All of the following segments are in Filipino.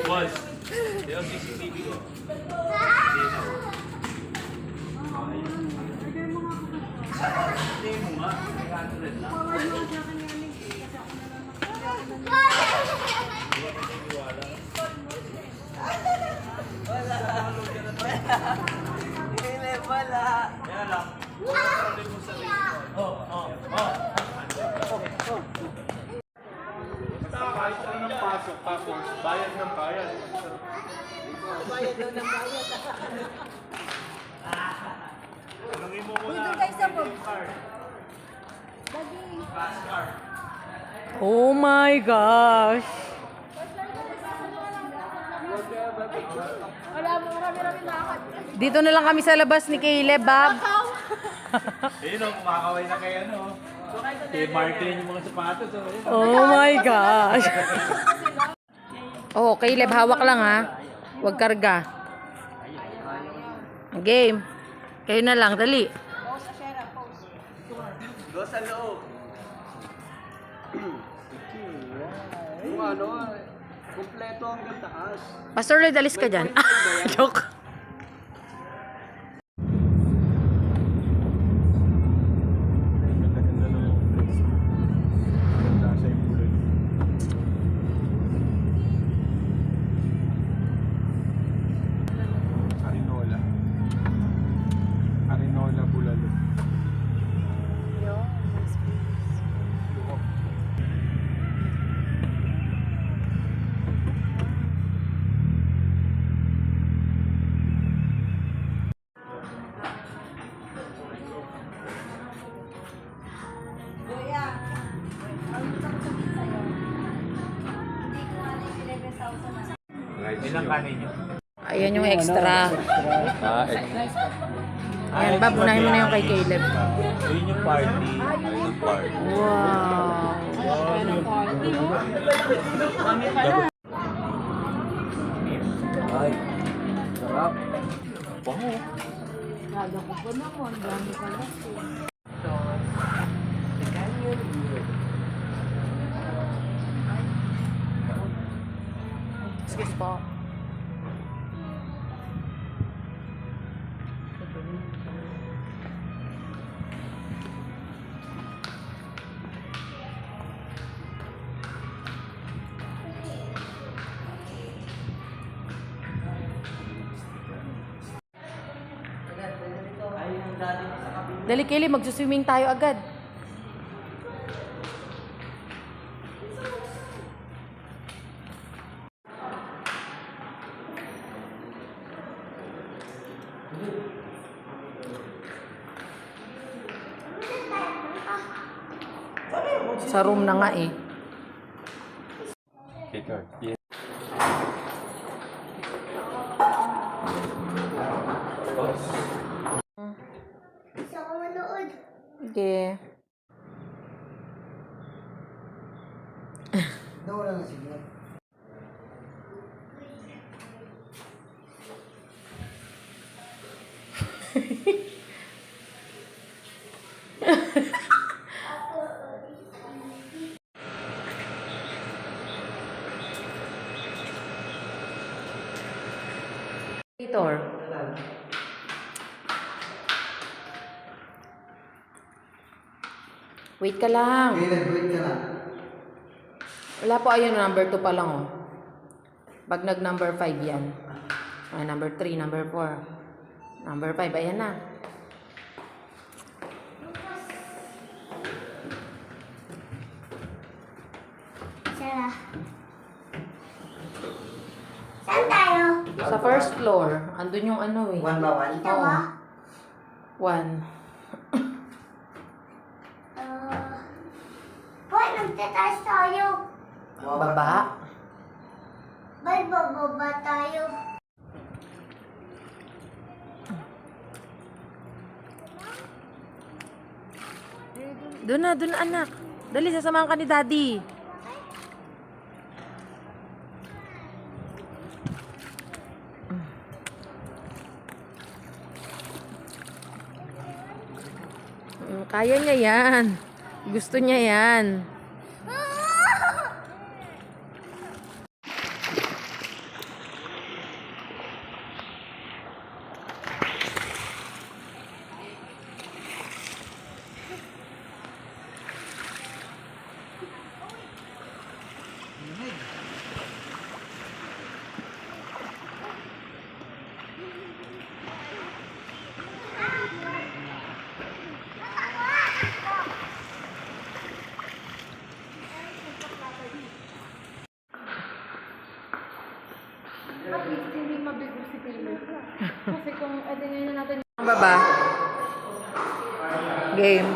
Boss. Yung CCTV ko. Hindi mo nga. 300 lang. Wala. Kaya lang. Kahit saan ng pasok, tapos bayad ng bayad. Bayad daw ng bayad. Tanungin mo Uy, muna. doon tayo sa bob. Card. Flash card. Oh my gosh. Wala mo, marami-rami nakakad. Dito na lang kami sa labas ni Caleb, Bob. Ayun o, kumakaway na kay ano. Kay Marklin yung mga sapatos. Oh my gosh. Oh, Caleb, hawak lang ha. Huwag karga. Game. Kayo na lang, dali. Post sa share, post. Go sa loob. Yung ano, kumpleto hanggang taas. Pastor Lloyd, alis ka dyan. Joke. Arinola. Arinola Bulalo. Kuya, ang isang sabihin sa'yo. Hindi ko ano yung 11,000 na. Ilang kanin nyo? Ayan yung extra. Ayan, Bob, unahin mo na yung kay Caleb. Ayun yung party. Ayun yung party. Wow. Ay, sarap. Bango. Lalo ko pa naman, dami pala. Excuse po. Dali, Kelly, magsuswimming tayo agad. Sa room na nga eh. Yeah. Gusto ko manood. Okay. Nawala na signal. Editor. Wait ka lang. Wait ka lang. Wala po, ayun, number 2 pa lang, oh. Pag nag-number 5 yan. Ay, number 3, number 4. Number 5, ayan na. Sara. Saan tayo? Sa first floor, andun yung ano eh. One by one? Ito ba? 1. Hoy, magtataas tayo. Baba. Ba't bababa tayo? Doon na anak. Dali, sasamahan ka ni Daddy. Kaya niya yan. Gusto niya yan. At least hindi mabigo si Taylor. Kasi kung ngayon na natin Ang baba. Game.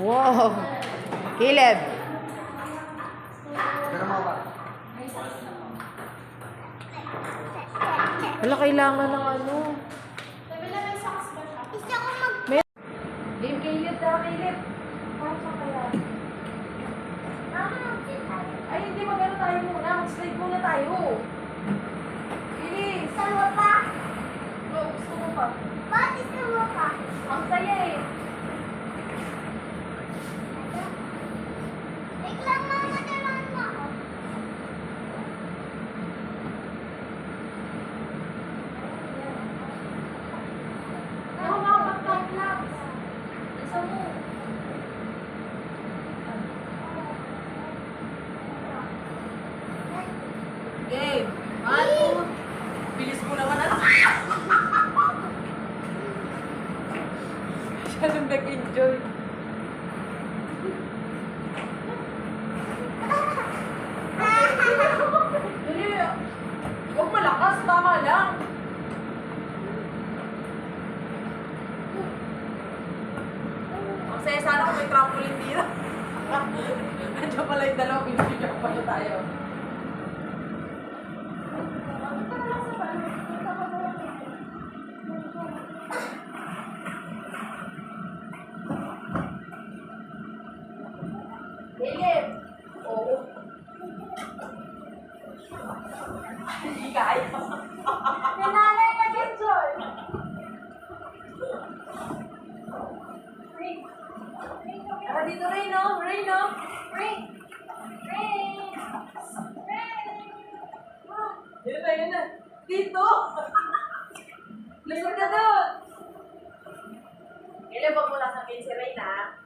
Wow. Caleb. Pero mga ba? Wala kailangan ng ano. May... Game Caleb daw, Caleb. Ay, hindi magano tayo muna. Mag-slide muna tayo. Bilis. Saan pa? Go, gusto mo pa. Bakit mo pa? Ang saya eh. Wait lang mama, tulungan mo ako. Ako makapag-vlog. Isa mo. Game. Ano? Bilis mo naman ano? Siya nang nag-enjoy. Dali. Huwag malakas. Tama lang. Ang saya sana kung may trampoline dito. Nandiyan pala yung dalawa. Pinipigyan pa na tayo. Caleb! Oo. Hindi kaya. Nanay na din, Joy. Tara dito, Ray, no? Ray, no? Ray! Ray! Yun na, yun na. Dito! Lusot ka doon! Caleb, wag mo nasabihin si Ray, na.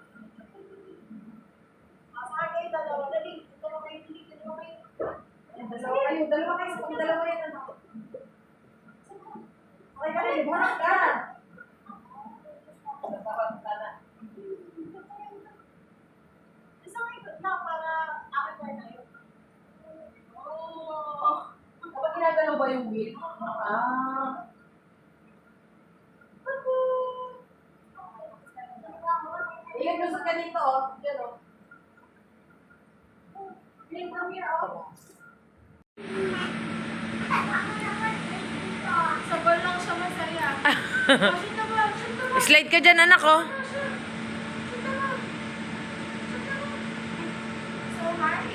Saan kayo dalawa? Dali. Dalawa kayo, dali. Dalawa kayo. Dalawa kayo. Sa dalawa yan, ano? Okay ka rin, bunak ka. Nagkakaroon ka na. Isang ikot na para akin na yun. Oh. Kapag ginagalaw ba yung wheel? Ah. Ilan lusot ka dito, oh. Diyan, oh. Play from here, oh. Sabal lang siya masaya. Shoot na ba? Shoot na ba? Slide ka dyan, anak, oh. Shoot na ba? Shoot na ba? So high.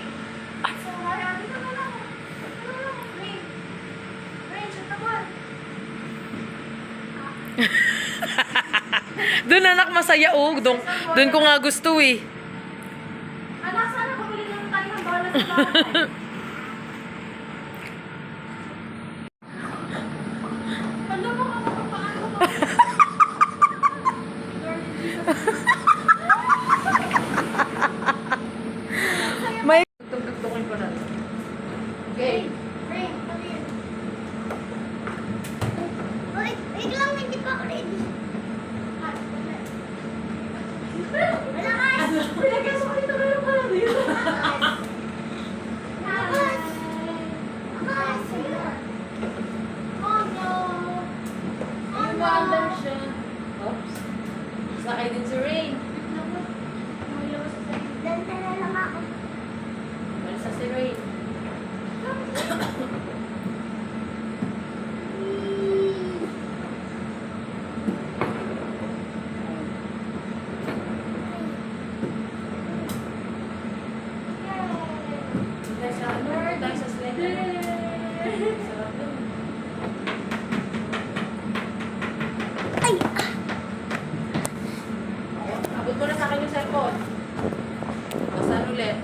So high. Ano na lang? Ano na lang? Rain. Rain, shoot na ba? Doon, anak, masaya, oh. Doon ko nga gusto, eh. Anak, sana bumili lang tayo ng bola sa bahay. Alam mo kung paano ba? May... Tugtugtukin ko na. Okay. Rain, ano yun? Wait lang, hindi pa ako ready. Wala ka! Pinagkaso ko dito, meron pala dito. Tapos, basahan ulit.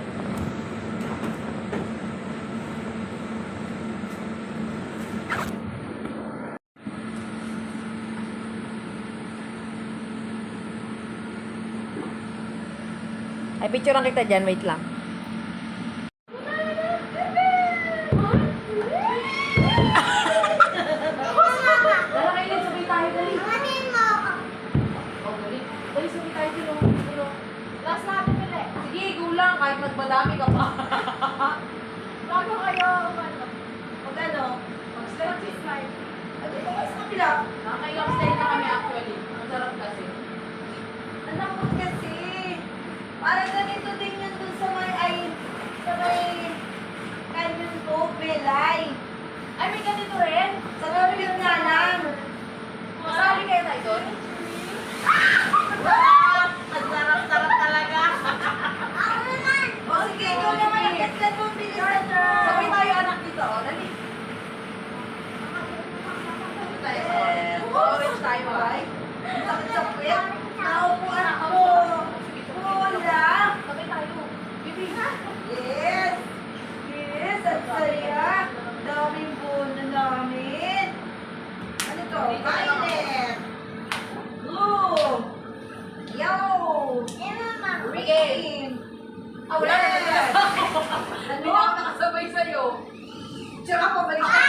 Ay, picturean kita dyan. Wait lang. Dala kayo din, sabay tayo. Dali. Oh, dali. Dali, sabay tayo. Dilo. Last natin ulit. Sige, go lang. Kahit magmadami ka pa. Bago kayo, ano? Pag ano, mag-slide. Mag-slide. At ito kayo sa kapila. Nakakailang slide na kami actually. Ang sarap kasi. Alam mo kasi, parang ganito din yun dun sa may Canyon Cove, Belay. Ay, may ganito rin. Sa kapit nga lang. Masali kayo tayo doon? Ang sarap talaga. O sige, ikaw naman ang kaslan mo, bilisan mo. Sabay tayo anak dito. Oh, dali. Tayo sa orange tayo, ay. Ang sakit sa puwet. Naupuan ako. Wala. Sabay tayo. Bibi. Yes. Yes, ang saya. Daming puno namin. Ano to? Violet. Blue. Yellow. Green. Ah, wala na. Yes. Ano ang nakasabay sa'yo? Tsaka ako, balik ka.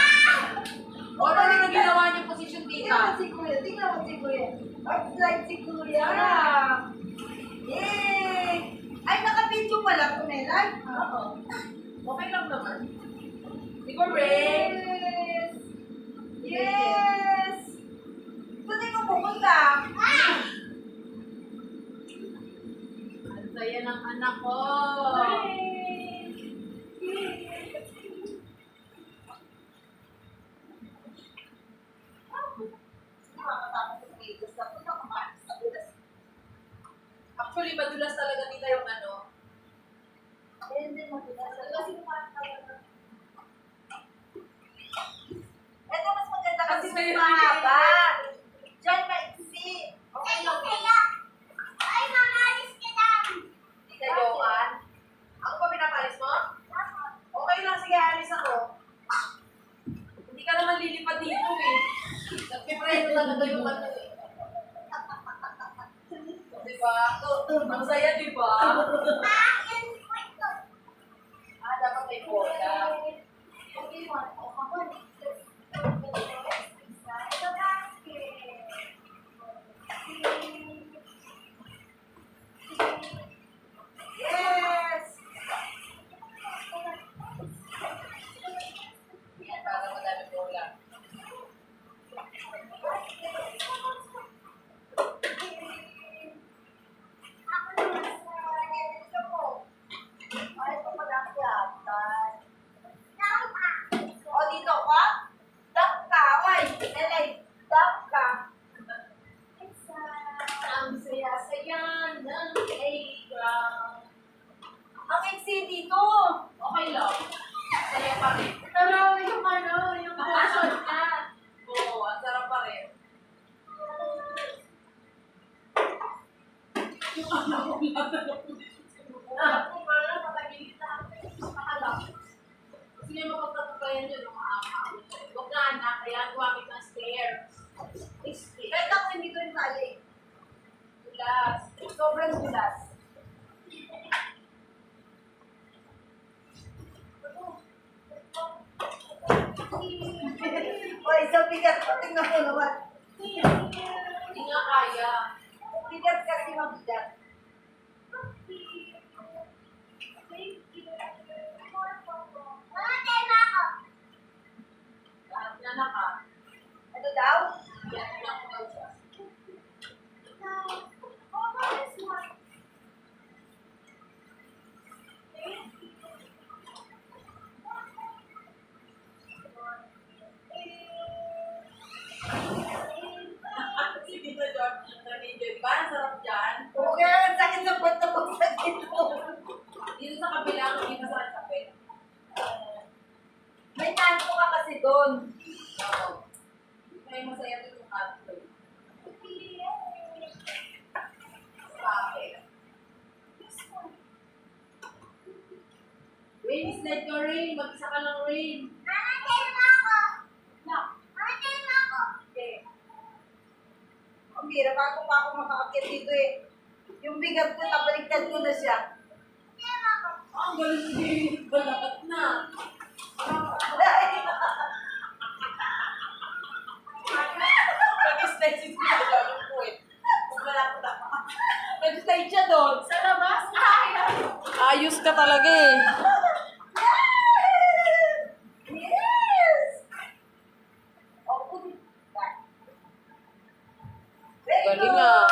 O, ano yung ginawa niyong position Tingnan mo dito? si Kuya. Tingnan mo si Kuya. Upslide si Kuya. Yay! Ay, naka-video pala po, Melay. Oo. Okay lang naman. Di ba, Ray? Yes! Yes! Saan ko pupunta? Ang saya ng anak ko. Actually, madulas talaga nila yung ano. Ito mas maganda kasi Kasi mas sa'yo mahaba. Diyan maiksi. Okay lang eh. Hindi ka jokan. Ako pa pinapalis mo? Okay lang, sige, alis ako. Hindi ka naman lilipad dito eh. Nagpipreno talaga yung ano eh. Diba? Ang saya, diba? Ah, dapat may bola. Yes! Yan, para madami bola. O, dito ka? Duck ka. Oy, Melay. Duck ka. Ang saya-saya ng playground. Ang iksi dito. Okay lang. Saya pa rin. Pero yung Passion ka. Oo, ang sarap pa rin. Yung anak ko kung pala patagilid na ako. Sige mo pagkatupayan yun, maaakaw. Huwag na anak, kaya gumamit ng stairs. Kahit ako hindi ko rin mali. Tulas. Sobrang tulas. Oy, sa bigat. Tingnan mo naman. Hindi nga kaya. Bigat kasi mabigat. Lahat na naka. Ano daw? Yan lang daw siya. Sige na, John. Nag-enjoy ba? Ang sarap dyan. Okay Rain, slide ka, Rain. Mag-isa ka lang, Rain. Okay. Ang hirap ako pa ako makakakit dito eh. Yung bigat ko, nabaligtad ko na siya. Ang galing din. Balakat na. Nag-slide si Sila Lalong po eh. Kung malapot ako. Nag-slide siya doon. Sa labas? Ay! Ayos ka talaga eh. Yes! Oh, very Galing good! ah.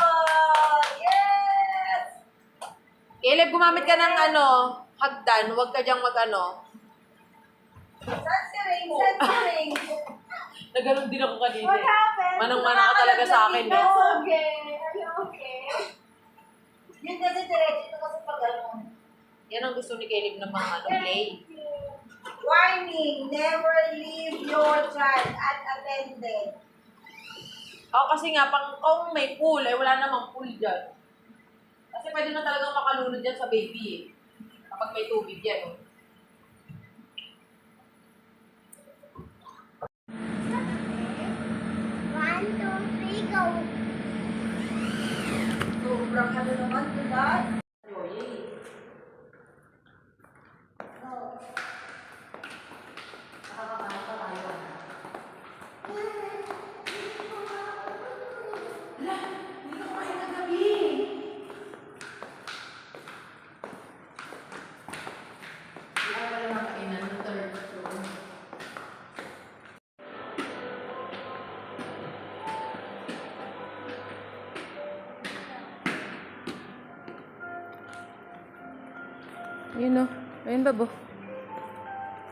Yes! Caleb, gumamit ka ng hagdan. Huwag ka diyang mag-ano. Saan si Ring? Saan si Ring? Naganon din ako kanina. What happened? Manang-mana ka talaga sa akin eh. That's okay. Are you okay? Yun kasi diretso ito kasi pag ano. Yan ang gusto ni Caleb ng mga play. Warning, never leave your child unattended. Ako kasi nga, kung may pool, eh wala namang pool dyan. Kasi pwede na talagang makalunod dyan sa baby eh. Kapag may tubig yan. Oh. One, two, three, go. Sobrang ano naman, diba? Yun o. Ayun babo.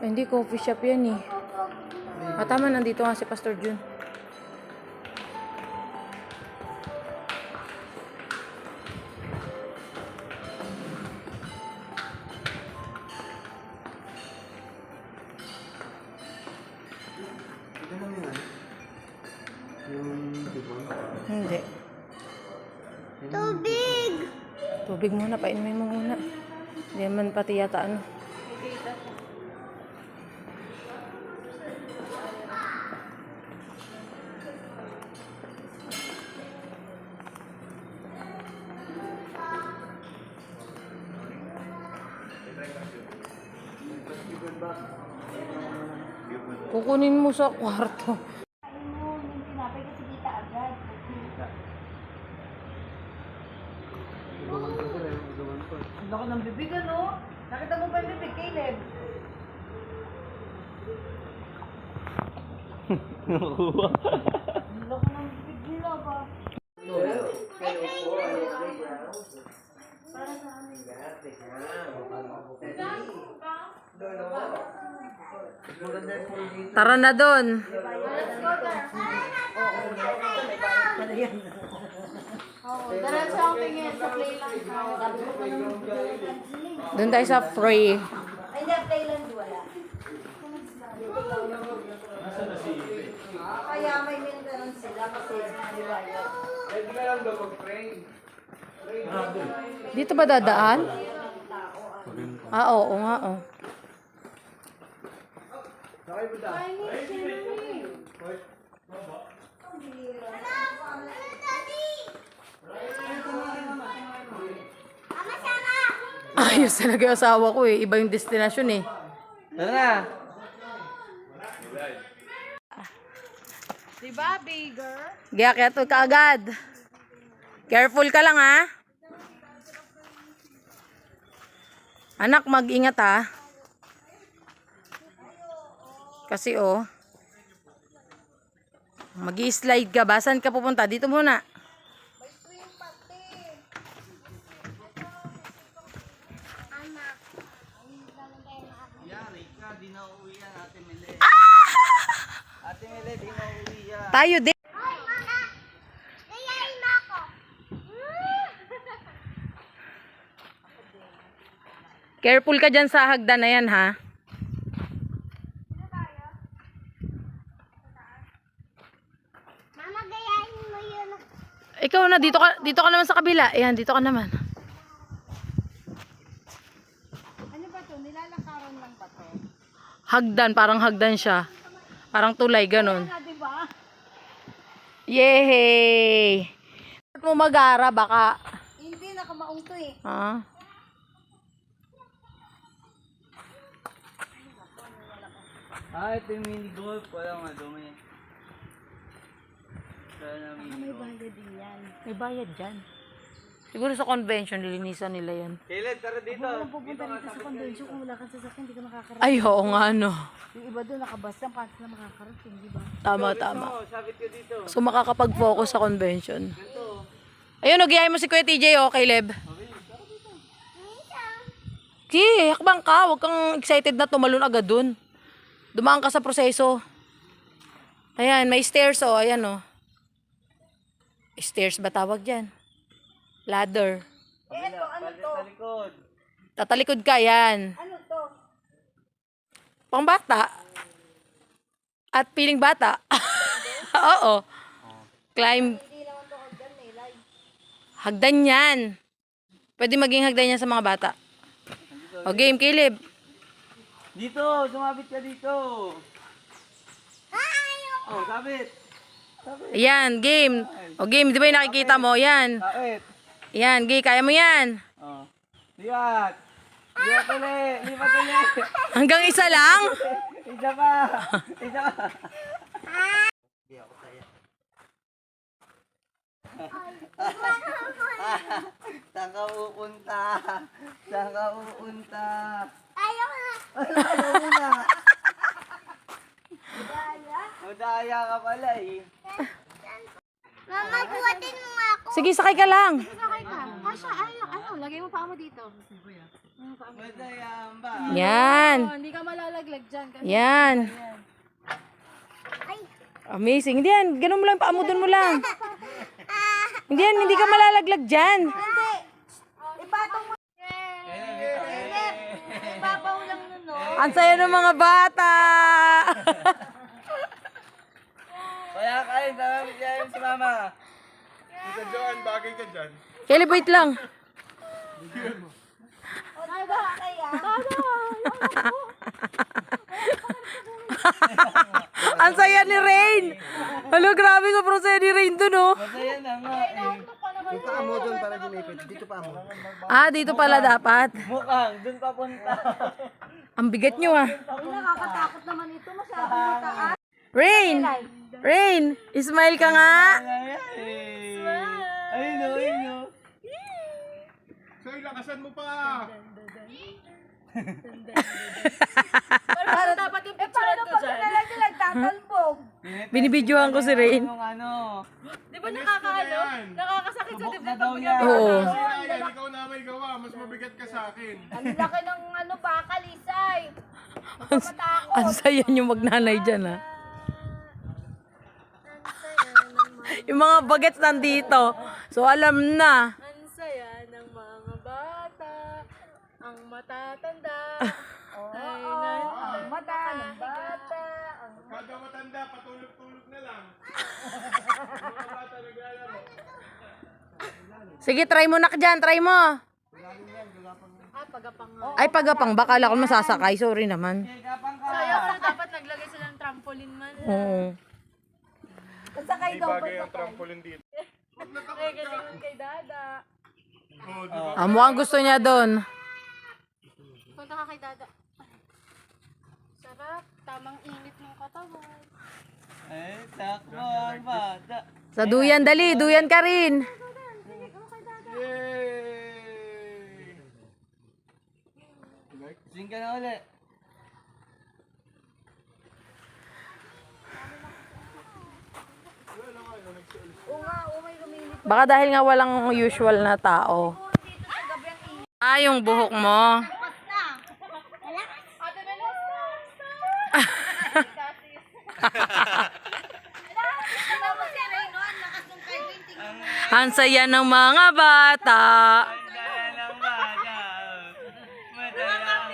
Ay, hindi coffee shop yan eh. Tama, nandito nga si Pastor Jun. Ito naman yan. Yung tubig. Hindi. Tubig! Tubig muna, painumin mo muna. Hindi naman pati yata ano. Kukunin mo sa kwarto. Kain mo yung tinapay kasi kita agad. Ugawan ko sila, ugawan ko. Ang laki ng bibig, ano? Nakita mo ba yung bibig, Caleb? Ang laki ng bibig nila ba? Tara na doon. Oo, diretso ang tingin sa play lang tayo. Doon tayo sa free. Ay, hindi, Playland wala. Nasaan na si Ipe? Kaya may maintenance sila kasi naliwayat. Dito ba dadaan? Oo nga oh. Ayos talaga yung asawa ko eh. Iba yung destinasyon eh. Diba, bigger? Gaya ka agad. Careful ka lang ha. Anak, mag-ingat ha. Kasi mag-i-slide ka ba? Saan ka pupunta? Dito muna. Tayo din. Hoy, mama! Gayahin mo ako! Careful ka dyan sa hagdan na yan ha. Mama, gayahin mo yun. Ikaw na, dito ka naman sa kabila. Ayan, dito ka naman. Ano ba ito? Lalakaran lang ba to? Hagdan, parang hagdan siya. Parang tulay, ganun. Di ba? Yehey! Ba't mo mag-ara, baka... Hindi, nakamaong to eh. Ah. Ito yung mini golf. Wala nga dumi. Sana mini golf. May bayad dyan. Siguro sa convention, lilinisan nila yan. Caleb, tara dito. Pupunta rito sa convention kung wala kang sasakyan, hindi ka makakarating. Ay, oo nga, no. Yung iba doon nakabas lang, paano sila makakarating, di ba? Tama, tama. Sabit ka dito. So, makakapag-focus sa convention. Ayun, nagyayay mo si Kuya TJ, oh, Caleb. Sige, hakbang ka. Huwag kang excited na tumalon agad dun. Dumaan ka sa proseso. Ayan, may stairs, oh. Ayan, oh. Stairs ba tawag dyan? Ladder. Eto, ano to? Sa likod. Tatalikod ka, yan. Ano to? Pangbata. At piling bata. Oo. Climb. Hindi naman to hagdan eh, live. Hagdan yan. Pwede maging hagdan yan sa mga bata. O game, Caleb. Dito, sumabit ka dito. Oh, sabit. Ayan, game. O game, di ba yung nakikita mo? Yan. Sabit. Yan, game, kaya mo yan. Oh. Liwat. Liwat ulit. Liwat ulit. Hanggang isa lang? Isa pa. Isa pa. Saan ka pupunta? Saan ka pupunta? Ayaw na! Ayaw mo na. Madaya ka pala eh. Mama, buhatin mo nga ako. Sige, sakay ka lang. Sakay ka. Kasha, ano, lagay mo pa mo dito. Madaya ba? Yan. Hindi ka malalaglag dyan. Yan. Amazing. Hindi yan. Ganun mo lang. Paamudon mo lang. Hindi yan. Hindi ka malalaglag dyan. Hindi. Ipatong mo. Ipapaw lang nun, no? Ang saya ng mga bata. Kaya kain, sabi niya si mama. Tita Joan, bagay ka dyan. Caleb, wait lang. O, diba kaya? Ang saya ni Rain. Alo, grabe ka pero saya ni Rain dun, oh. Masaya na nga eh. Dito ka mo doon para dinipid. Dito pa mo. Ah, dito pala dapat. Mukhang, dun papunta. Ang bigat nyo, ah. Ay, nakakatakot naman ito. Masyadong mataas. Rain! Rain! Smile ka nga. Ayun o, ayun o. Say, lakasan mo pa. Para dapat yung picture ko dyan. Paano pag nagtatalbog? Binibidyohan ko si Rain. Ano? Di ba nakakaano? Nakakasakit sa dibdib pag Oo. Yan, ikaw na may gawa. Mas mabigat ka sa akin. Ang laki ng ano bakal, Isay. Ang saya nyo magnanay dyan, ah. Yung mga bagets nandito. So, alam na. Ang saya ng mga bata, ang matatanda, ay Ang mata ng bata. Kada matanda, patulog-tulog na lang. Mga bata naglalaro. Sige, try mo na dyan. Try mo. Ay, pagapang. Baka ako masasakay. Sorry naman. Sayang na dapat naglagay sila ng trampoline man. Oo. Sasakay Hindi daw bagay pa. ang trampoline dito. Ay, kasi naman kay Dada. Oo, di ba? Ah, mukhang gusto niya doon. Punta ka kay Dada. Sarap, tamang init ng katawan. Ay, takbo ang bata. Sa duyan, dali. Duyan ka rin. Yay! Sing ka na ulit. Baka dahil nga walang usual na tao. Ah, yung buhok mo. Ate Melos! Ang saya ng mga bata. Madaya ng bata. Madaya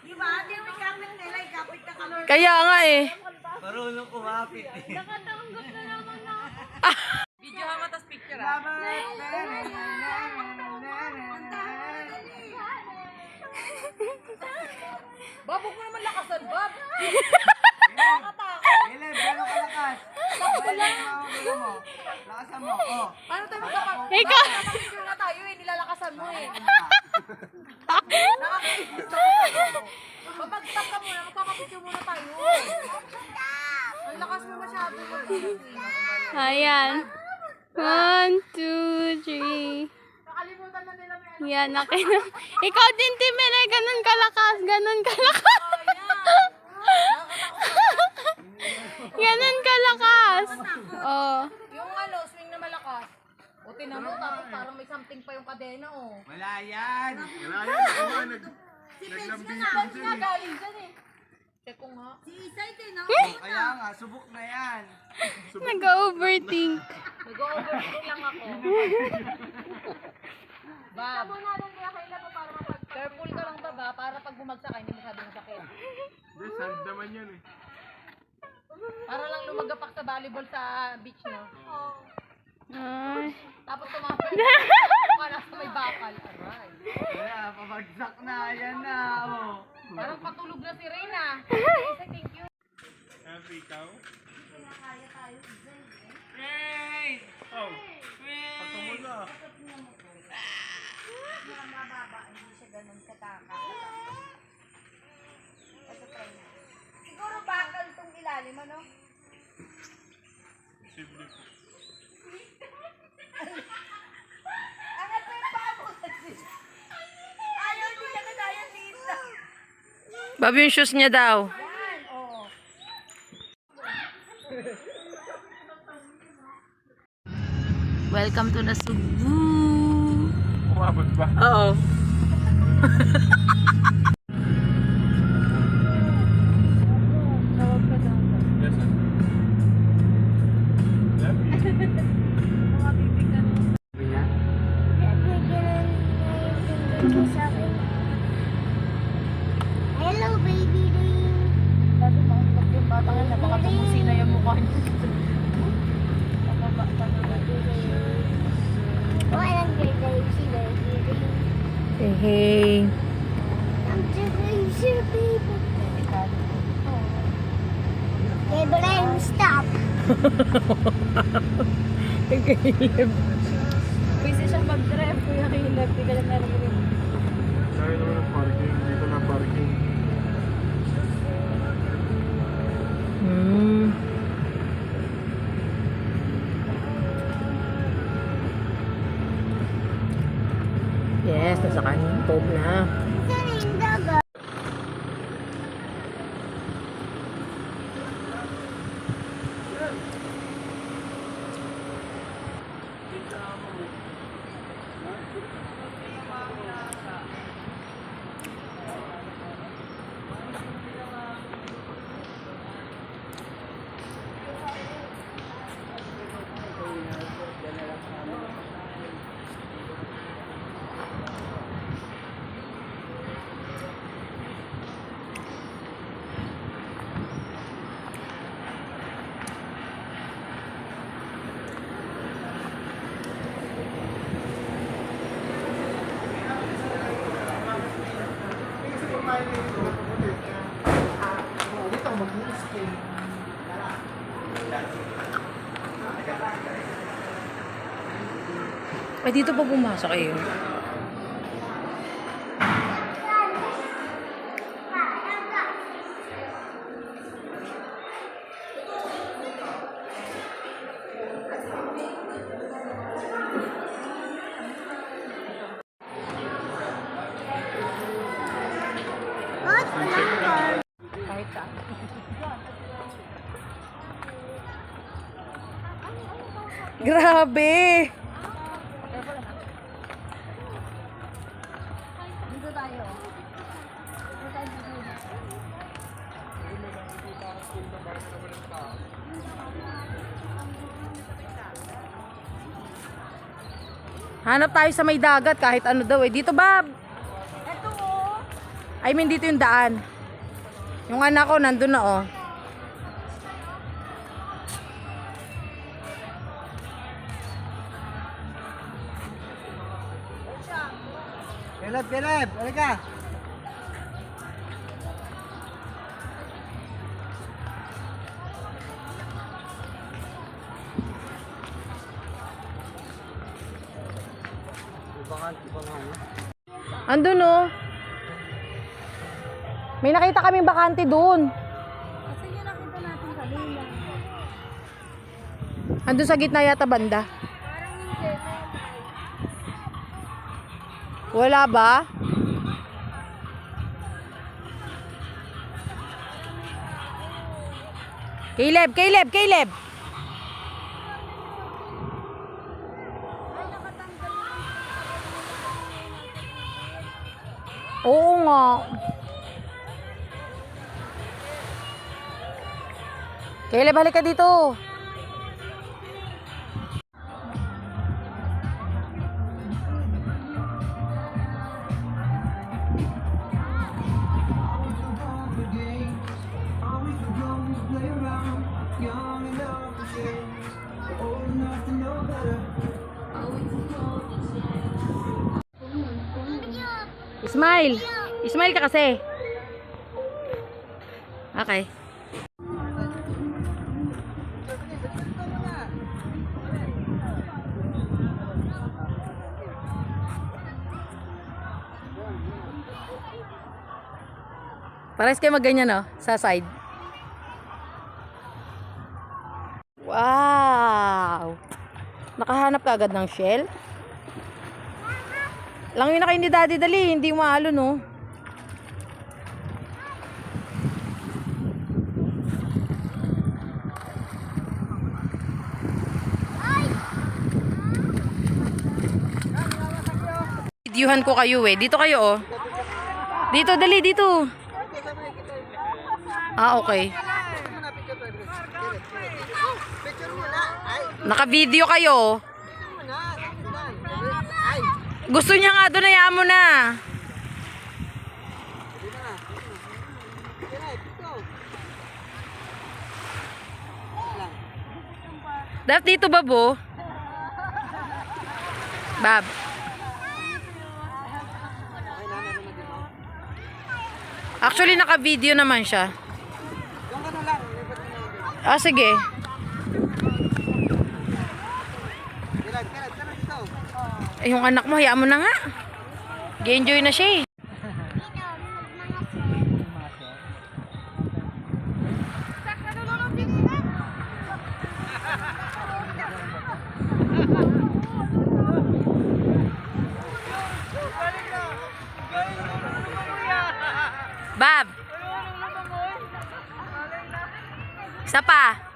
Di ba? Di mo kapit nila. Kapit na kami. Kaya nga eh. Marunong kumapit eh. Nakatanggap na naman na. Video ha, matas picture ah. Bye-bye. Bob, huwag mo naman lakasan, Bob. Caleb, gano'n kalakas? Takbo lang. Lakasan mo, oh. Paano tayo magkapag... Ikaw! Nakapicture na tayo eh, nilalakasan mo eh. Pag-stop ka muna, magkakapicture muna tayo. Ang lakas mo masyado. Ayan. 1, 2, 3. Nakalimutan na nila may ano. Yan, okay na. Ikaw din, Timere. Ganun kalakas. Ganun kalakas. Ganun kalakas. Oh. Yung ano, swing na malakas. O tinan mo, tapos parang may something pa yung kadena oh. Wala yan. Bench nga galing dyan eh. Check ko nga. Kaya nga, subok na yan. Nag-overthink. Nag-overthink lang ako. Bob. Careful ka lang ba, para pag bumagsak ka, hindi masyadong masakit. Sand naman yan eh. Para lang lumagapak sa volleyball sa beach, no? Ay. Tapos tumapal. Kung nasa may bakal. Aray. Kaya, pabagsak na. Yan na, oh. Parang patulog na si Reyna. Isa, thank you. Happy ikaw? Rain! Oh. Patungol na. Mababa, hindi siya ganun kataka. Ito try na. Siguro bakal tong ilalim, ano? Posible po. Angat mo yung paa mo kasi. Ayaw, hindi ka na kaya dito. Bob, yung shoes niya daw. Yan, oo. Welcome to the Cebu. Umabot ba? Oo. Yes, sir. Hello, baby ring. Sabi mo, pag yung bata nga na, baka bumusi na yung mukha niya. Oh, I'm going to see baby ring. Hey, hey. I'm just going to see baby. Okay, but I'm stop. Caleb. Busy siya mag-drive, Kuya Caleb. Di ka lang narinig. Kaya naman ang parking. Dito na parking. Hmm. Yes, nasa kanyang tube na. Ay, dito pa pumasok kayo. Kahit saan. Grabe! Dito tayo. Hanap tayo sa may dagat kahit ano daw eh. Dito, Bob! Ito oh. I mean, dito yung daan. Yung anak ko, nandun na oh. Caleb, Caleb, halika. Andun oh. May nakita kaming bakante doon. Kasi yun nakita natin kanina. Andun sa gitna yata banda. Parang hindi. Wala ba? Caleb, Caleb, Caleb! Oo nga. Caleb, balik ka dito. Smile. Smile ka kasi. Okay. Pares kayo magganyan, no? Sa side. Wow! Nakahanap ka agad ng shell? Langin na kayo ni Daddy, dali. Hindi maalo, no? Videohan ko kayo eh. Dito kayo, oh. Dito, dali, dito. Ah, okay. Naka-video kayo. Gusto niya nga doon, hayaan mo na. Dapat dito, Babo. Bab. Actually, naka-video naman siya. Ah, sige. Eh, yung anak mo, hayaan mo na nga. G-enjoy na siya eh. Bab! Isa pa.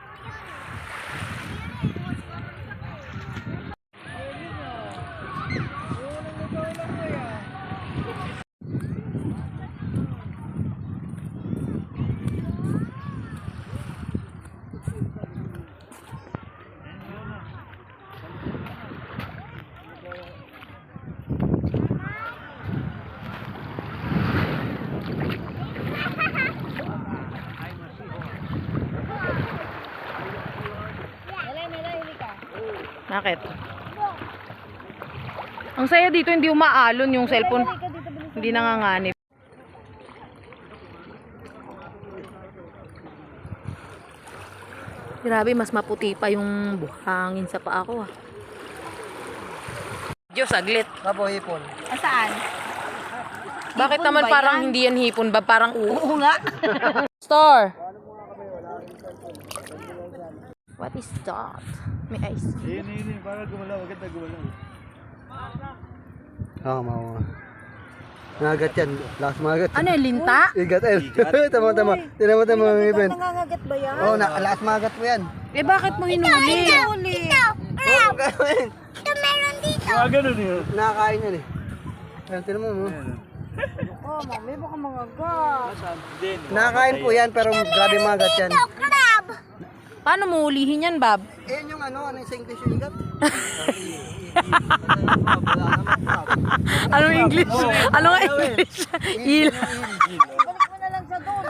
Bakit? Ang saya dito, hindi umaalon yung cellphone. Hindi nanganganib. Grabe, mas maputi pa yung buhangin sa paa ko ah. Diyos, saglit. Babo, hipon. Saan? Bakit Hipon naman ba parang yan? hindi yan hipon ba? Parang Oo nga. Store. What is that? May ice. Yun. Parang gumalaw. Agad na gumalaw. Oo, mawa. Nangagat yan. Lakas mangagat. Ano yung linta? Igat eh. Tama. Tinan mo mga ngipin. Nangangagat ba yan? Oo, lakas mangagat mo yan. Eh bakit mo hinuli? Oo, gawin. Ah, ganun yun. Nakakain yan eh. Ayan, tinan mo. Oh, mami, baka mangagat. Nakakain po yan, pero grabe mangagat yan. Paano mo hulihin yan, Bob? Ayan yung ano yung sa English yung igat. Anong English? Anong English? Il. Balik mo na lang sa doon.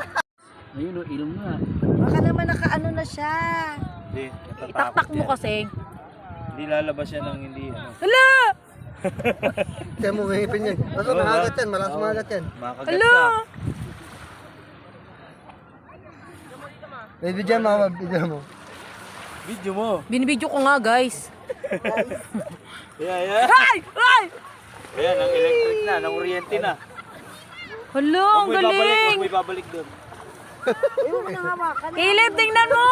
Ayun, ilong nga. Baka naman nakaano na siya. Hindi, Itaktak mo kasi. Hindi lalabas yan ng hindi, ano. Hala! Tiyan mo ngipin yan. Basta mangagat yan, malakas mangagat yan. Makagat Hala! ka. May video mo, video mo. Video mo. Binibidyo ko nga, guys. Yeah. Ay! Ay! Ayan, ang electric na, ang kuryente na. Hala, ang Huwag galing! mo ibabalik doon. Caleb, tingnan mo!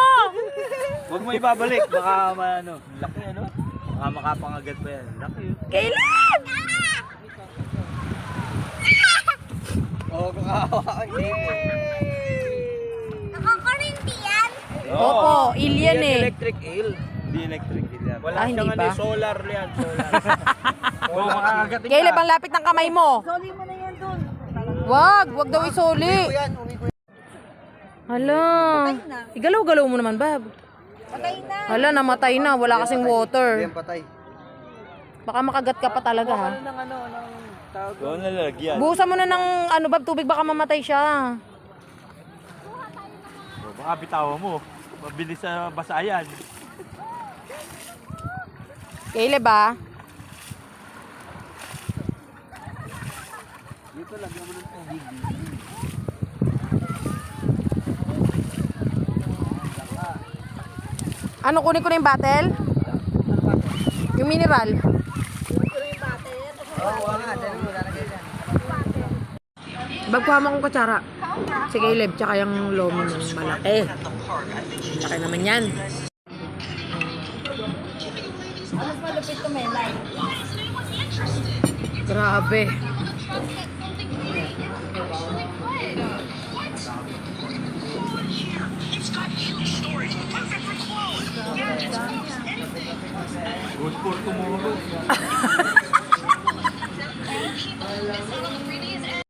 Huwag mo ibabalik, baka ano, laki ano? Baka makapangagat pa yan. Laki yun. Caleb! Oo, kakawa. Nakakarinti yan. Opo, alien eh. Electric eel. Hindi electric eel yan. Wala Ah, hindi siyang ba? solar yan, solar. Oo, makakagating Caleb, ang lapit ng kamay mo. Soli mo na yan dun. Wag daw isoli. Hala. Igalaw-galaw mo naman, Bab. Patay na. Hala, namatay na. Wala kasing water. Patay. Baka makagat ka pa talaga, ha? Doon nalalagyan. Buhusan mo na ng ano, Bab, tubig. Baka mamatay siya. Baka bitawa mo. Mabilis sa basayan. Caleb, ah. Dito lagyan mo ng tubig. Ano, kunin ko na yung bottle? Yung mineral? Bagkuha mo akong kutsara. Si Caleb, tsaka yung lomi ng malaki. Laki naman yan. Grabe. Good for tomorrow.